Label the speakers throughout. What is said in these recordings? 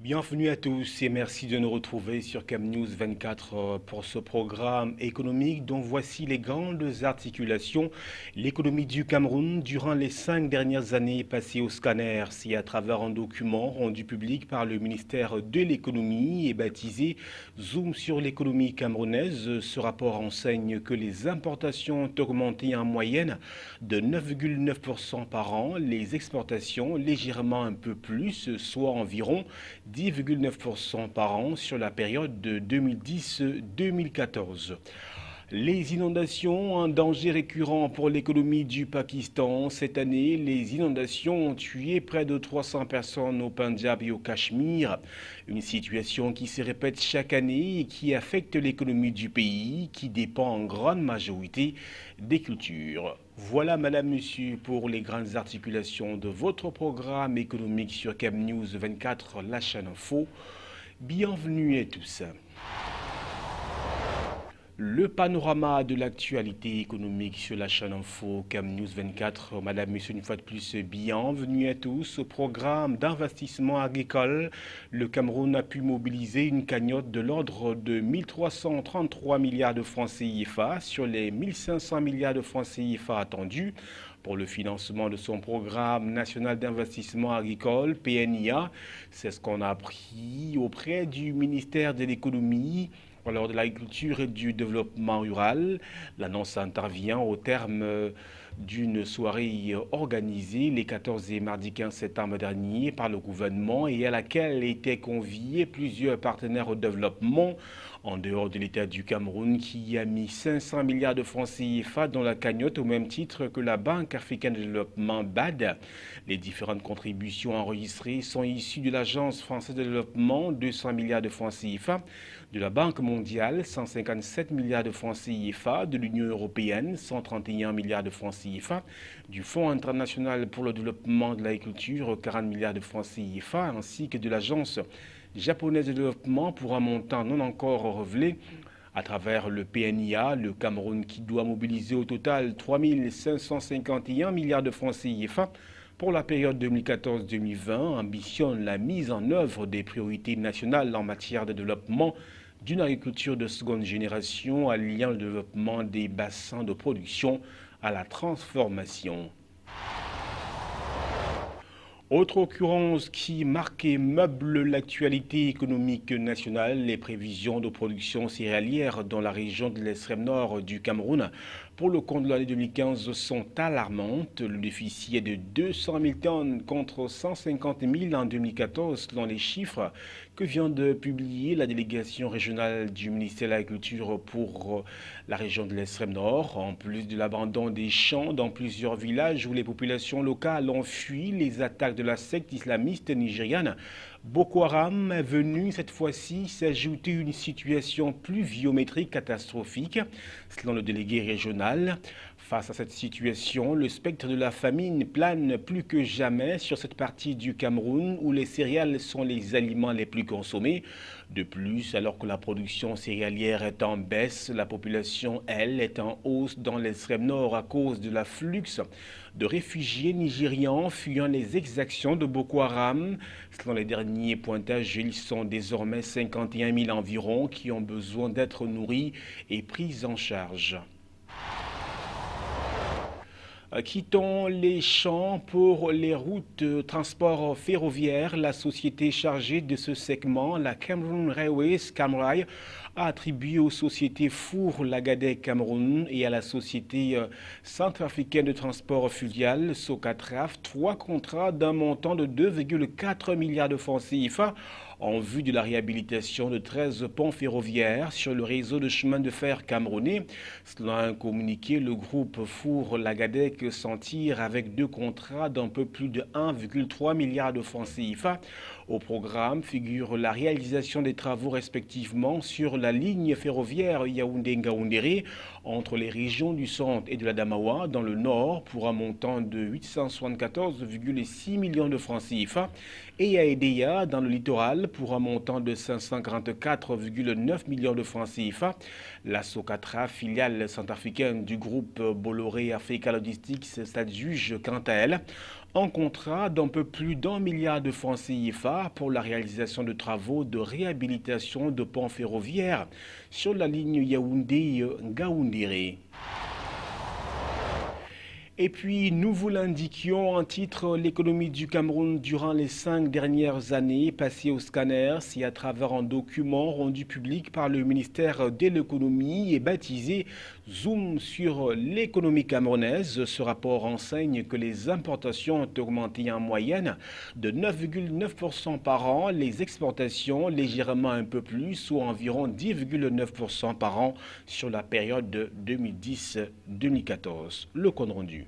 Speaker 1: Bienvenue à tous et merci de nous retrouver sur CamNews 24 pour ce programme économique dont voici les grandes articulations. L'économie du Cameroun durant les 5 dernières années passées au scanner, c'est à travers un document rendu public par le ministère de l'économie et baptisé Zoom sur l'économie camerounaise. Ce rapport enseigne que les importations ont augmenté en moyenne de 9,9% par an, les exportations légèrement un peu plus, soit environ 10,9% par an sur la période de 2010-2014. Les inondations, un danger récurrent pour l'économie du Pakistan. Cette année, les inondations ont tué près de 300 personnes au Pendjab et au Cachemire. Une situation qui se répète chaque année et qui affecte l'économie du pays, qui dépend en grande majorité des cultures. Voilà, madame, monsieur, pour les grandes articulations de votre programme économique sur CamNews 24, la chaîne info. Bienvenue à tous. Le panorama de l'actualité économique sur la chaîne info CamNews 24. Madame, monsieur, une fois de plus, bienvenue à tous. Au programme d'investissement agricole, le Cameroun a pu mobiliser une cagnotte de l'ordre de 1333 milliards de francs CFA sur les 1500 milliards de francs CFA attendus pour le financement de son programme national d'investissement agricole, PNIA. C'est ce qu'on a appris auprès du ministère de l'économie, alors de l'agriculture et du développement rural. L'annonce intervient au terme d'une soirée organisée les 14 et mardi 15 septembre dernier par le gouvernement et à laquelle étaient conviés plusieurs partenaires au développement en dehors de l'État du Cameroun qui a mis 500 milliards de francs CFA dans la cagnotte au même titre que la Banque africaine de développement BAD. Les différentes contributions enregistrées sont issues de l'Agence française de développement, 200 milliards de francs CFA, de la Banque mondiale, 157 milliards de francs CFA, de l'Union européenne, 131 milliards de francs CFA, du Fonds international pour le développement de l'agriculture, 40 milliards de francs CFA, ainsi que de l'Agence japonaise de développement pour un montant non encore révélé. À travers le PNIA, le Cameroun qui doit mobiliser au total 3 551 milliards de francs CFA pour la période 2014-2020, ambitionne la mise en œuvre des priorités nationales en matière de développement d'une agriculture de seconde génération, alliant le développement des bassins de production à la transformation. Autre occurrence qui marque et meuble l'actualité économique nationale, les prévisions de production céréalière dans la région de l'extrême nord du Cameroun pour le compte de l'année 2015 sont alarmantes. Le déficit est de 200 000 tonnes contre 150 000 en 2014 selon les chiffres que vient de publier la délégation régionale du ministère de l'Agriculture pour la région de l'extrême nord. En plus de l'abandon des champs dans plusieurs villages où les populations locales ont fui les attaques de la secte islamiste nigériane, Boko Haram est venu cette fois-ci s'ajouter une situation pluviométrique catastrophique, selon le délégué régional. Face à cette situation, le spectre de la famine plane plus que jamais sur cette partie du Cameroun où les céréales sont les aliments les plus consommés. De plus, alors que la production céréalière est en baisse, la population, elle, est en hausse dans l'extrême nord à cause de l'afflux de réfugiés nigérians fuyant les exactions de Boko Haram. Selon les derniers pointages, ils sont désormais 51 000 environ qui ont besoin d'être nourris et pris en charge. Quittons les champs pour les routes de transport ferroviaire. La société chargée de ce segment, la Cameroon Railways, Camrail, a attribué aux sociétés Four Lagadec Cameroun et à la société centrafricaine de transport fluvial, Socatraf, 3 contrats d'un montant de 2,4 milliards de francs CFA en vue de la réhabilitation de 13 ponts ferroviaires sur le réseau de chemin de fer camerounais. Selon un communiqué, le groupe Four Lagadec s'en tire avec 2 contrats d'un peu plus de 1,3 milliard de francs CFA. Au programme figure la réalisation des travaux respectivement sur la ligne ferroviaire Yaoundé-Ngaoundéré entre les régions du centre et de l'Adamawa dans le nord pour un montant de 874,6 millions de francs CFA et à Edea dans le littoral pour un montant de 544,9 millions de francs CFA. La Socatra, filiale centrafricaine du groupe Bolloré Africa Logistics, s'adjuge quant à elle Un contrat d'un peu plus d'1 milliard de francs CFA pour la réalisation de travaux de réhabilitation de ponts ferroviaires sur la ligne Yaoundé-Ngaoundéré. Et puis, nous vous l'indiquions en titre, l'économie du Cameroun durant les 5 dernières années passées au scanner, c'est à travers un document rendu public par le ministère de l'économie et baptisé Zoom sur l'économie camerounaise. Ce rapport enseigne que les importations ont augmenté en moyenne de 9,9% par an, les exportations légèrement un peu plus ou environ 10,9% par an sur la période de 2010-2014. Le compte rendu.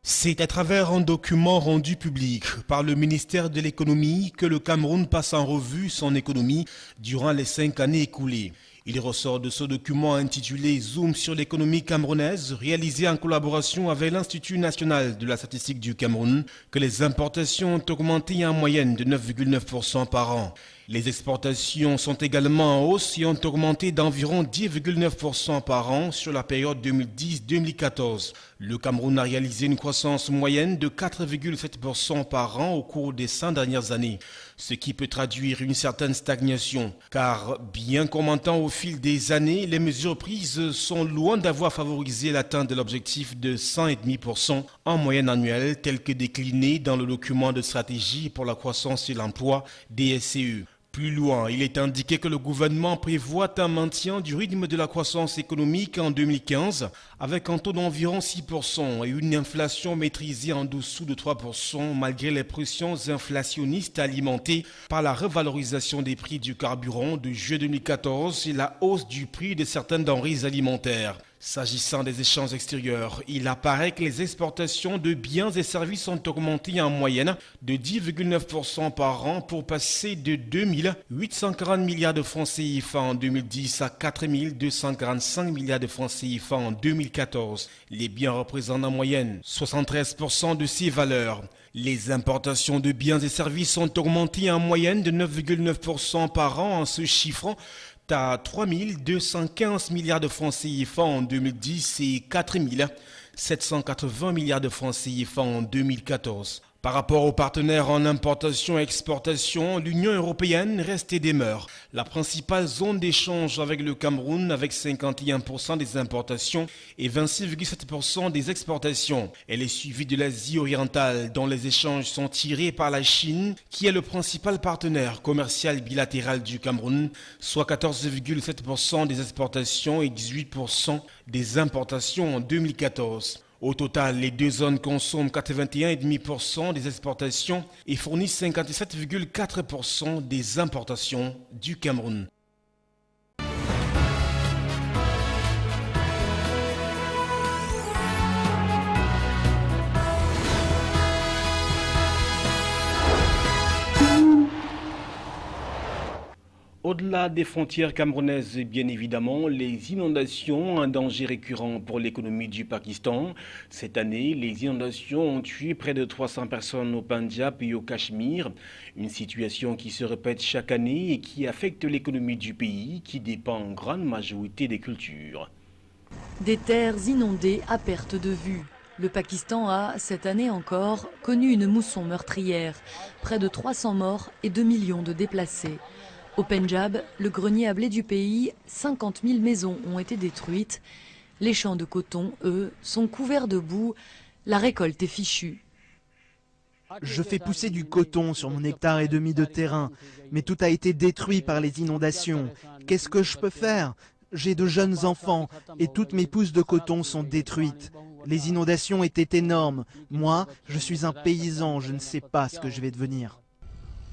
Speaker 2: C'est à travers un document rendu public par le ministère de l'économie que le Cameroun passe en revue son économie durant les 5 années écoulées. Il ressort de ce document intitulé Zoom sur l'économie camerounaise, réalisé en collaboration avec l'Institut national de la statistique du Cameroun, que les importations ont augmenté en moyenne de 9,9% par an. Les exportations sont également en hausse et ont augmenté d'environ 10,9% par an sur la période 2010-2014. Le Cameroun a réalisé une croissance moyenne de 4,7% par an au cours des 5 dernières années, ce qui peut traduire une certaine stagnation, car bien qu'en montant au fil des années, les mesures prises sont loin d'avoir favorisé l'atteinte de l'objectif de 100,5% en moyenne annuelle tel que décliné dans le document de stratégie pour la croissance et l'emploi DSCE. Plus loin, il est indiqué que le gouvernement prévoit un maintien du rythme de la croissance économique en 2015 avec un taux d'environ 6% et une inflation maîtrisée en dessous de 3% malgré les pressions inflationnistes alimentées par la revalorisation des prix du carburant de juillet 2014 et la hausse du prix de certaines denrées alimentaires. S'agissant des échanges extérieurs, il apparaît que les exportations de biens et services ont augmenté en moyenne de 10,9% par an pour passer de 2,840 milliards de francs CFA en 2010 à 4,245 milliards de francs CFA en 2014. Les biens représentent en moyenne 73% de ces valeurs. Les importations de biens et services ont augmenté en moyenne de 9,9% par an en se chiffrant à 3 215 milliards de francs CFA en 2010 et 4 780 milliards de francs CFA en 2014. Par rapport aux partenaires en importation et exportation, l'Union européenne reste et demeure la principale zone d'échange avec le Cameroun avec 51% des importations et 26,7% des exportations. Elle est suivie de l'Asie orientale dont les échanges sont tirés par la Chine qui est le principal partenaire commercial bilatéral du Cameroun, soit 14,7% des exportations et 18% des importations en 2014. Au total, les deux zones consomment 81,5% des exportations et fournissent 57,4% des importations du Cameroun.
Speaker 1: Au-delà des frontières camerounaises, bien évidemment, les inondations, un danger récurrent pour l'économie du Pakistan. Cette année, les inondations ont tué près de 300 personnes au Pendjab et au Cachemire. Une situation qui se répète chaque année et qui affecte l'économie du pays, qui dépend en grande majorité des cultures.
Speaker 3: Des terres inondées à perte de vue. Le Pakistan a, cette année encore, connu une mousson meurtrière. Près de 300 morts et 2 millions de déplacés. Au Pendjab, le grenier à blé du pays, 50 000 maisons ont été détruites. Les champs de coton, eux, sont couverts de boue. La récolte est fichue.
Speaker 4: Je fais pousser du coton sur mon hectare et demi de terrain, mais tout a été détruit par les inondations. Qu'est-ce que je peux faire? J'ai de jeunes enfants et toutes mes pousses de coton sont détruites. Les inondations étaient énormes. Moi, je suis un paysan, je ne sais pas ce que je vais devenir.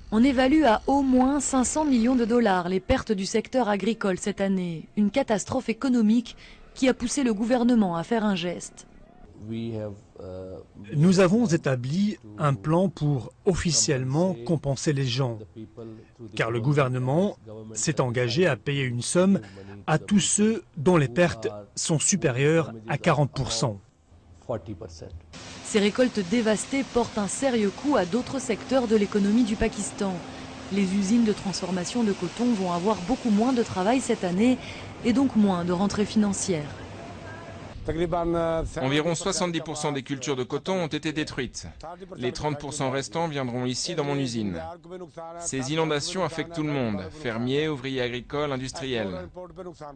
Speaker 3: On évalue à au moins 500 millions de dollars les pertes du secteur agricole cette année. Une catastrophe économique qui a poussé le gouvernement à faire un geste.
Speaker 5: Nous avons établi un plan pour officiellement compenser les gens, car le gouvernement s'est engagé à payer une somme à tous ceux dont les pertes sont supérieures à 40%.
Speaker 3: Ces récoltes dévastées portent un sérieux coup à d'autres secteurs de l'économie du Pakistan. Les usines de transformation de coton vont avoir beaucoup moins de travail cette année et donc moins de rentrées financières.
Speaker 6: Environ 70% des cultures de coton ont été détruites. Les 30% restants viendront ici dans mon usine. Ces inondations affectent tout le monde, fermiers, ouvriers agricoles, industriels.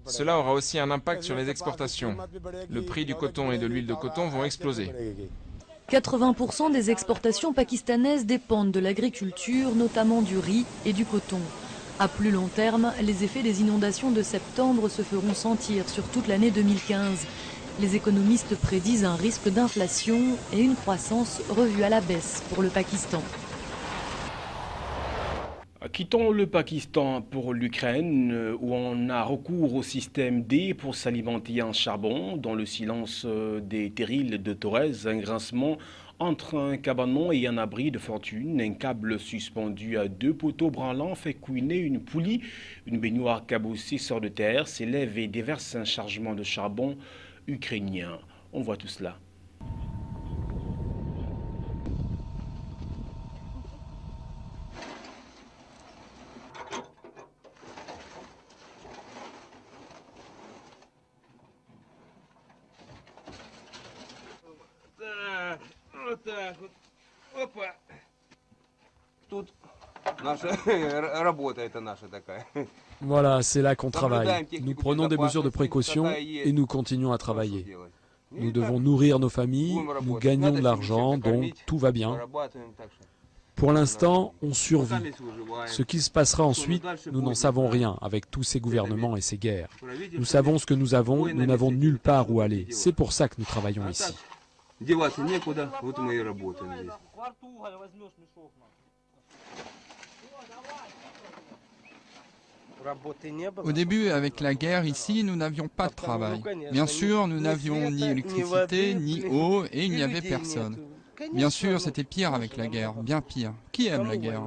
Speaker 6: Cela aura aussi un impact sur les exportations. Le prix du coton et de l'huile de coton vont exploser.
Speaker 3: 80% des exportations pakistanaises dépendent de l'agriculture, notamment du riz et du coton. À plus long terme, les effets des inondations de septembre se feront sentir sur toute l'année 2015. Les économistes prédisent un risque d'inflation et une croissance revue à la baisse pour le Pakistan.
Speaker 1: Quittons le Pakistan pour l'Ukraine, où on a recours au système D pour s'alimenter en charbon. Dans le silence des terrils de Torres, un grincement entre un cabanon et un abri de fortune. Un câble suspendu à 2 poteaux branlants fait couiner une poulie. Une baignoire cabossée sort de terre, s'élève et déverse un chargement de charbon ukrainien. On voit tout cela.
Speaker 7: Voilà, c'est là qu'on travaille. Nous prenons des mesures de précaution et nous continuons à travailler. Nous devons nourrir nos familles, nous gagnons de l'argent, donc tout va bien. Pour l'instant, on survit. Ce qui se passera ensuite, nous n'en savons rien avec tous ces gouvernements et ces guerres. Nous savons ce que nous avons, nous n'avons nulle part où aller. C'est pour ça que nous travaillons ici.
Speaker 8: Au début, avec la guerre ici, nous n'avions pas de travail. Bien sûr, nous n'avions ni électricité, ni eau, et il n'y avait personne. Bien sûr, c'était pire avec la guerre, bien pire. Qui aime la guerre?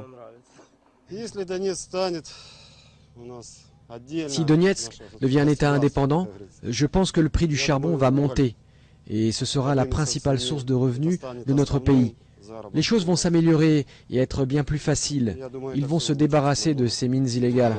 Speaker 9: Si Donetsk devient un État indépendant, je pense que le prix du charbon va monter, et ce sera la principale source de revenus de notre pays. Les choses vont s'améliorer et être bien plus faciles. Ils vont se débarrasser de ces mines illégales.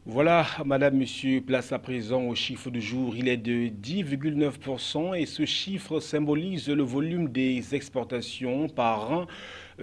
Speaker 1: Voilà, madame, monsieur, place à présent au chiffre du jour. Il est de 10,9% et ce chiffre symbolise le volume des exportations par an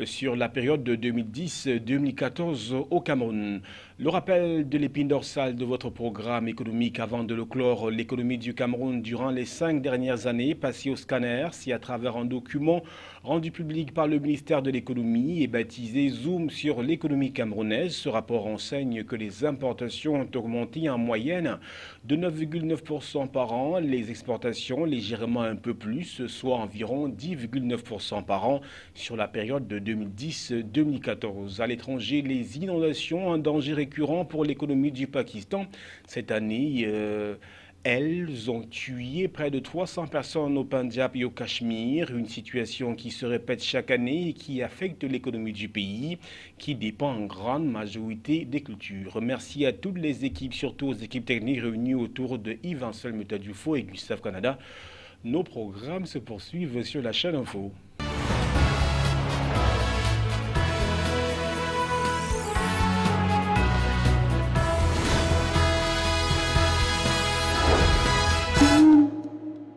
Speaker 1: sur la période de 2010-2014 au Cameroun. Le rappel de l'épine dorsale de votre programme économique avant de le clore, l'économie du Cameroun durant les 5 dernières années, passée au scanner, si à travers un document rendu public par le ministère de l'économie et baptisé Zoom sur l'économie camerounaise. Ce rapport enseigne que les importations ont augmenté en moyenne de 9,9% par an, les exportations légèrement un peu plus, soit environ 10,9% par an sur la période de 2010-2014. À l'étranger, les inondations, un danger récurrent pour l'économie du Pakistan. Cette année, elles ont tué près de 300 personnes au Pendjab et au Cachemire, une situation qui se répète chaque année et qui affecte l'économie du pays, qui dépend en grande majorité des cultures. Merci à toutes les équipes, surtout aux équipes techniques réunies autour de Yves Ansel Mutadufo et Gustave Canada. Nos programmes se poursuivent sur la chaîne Info.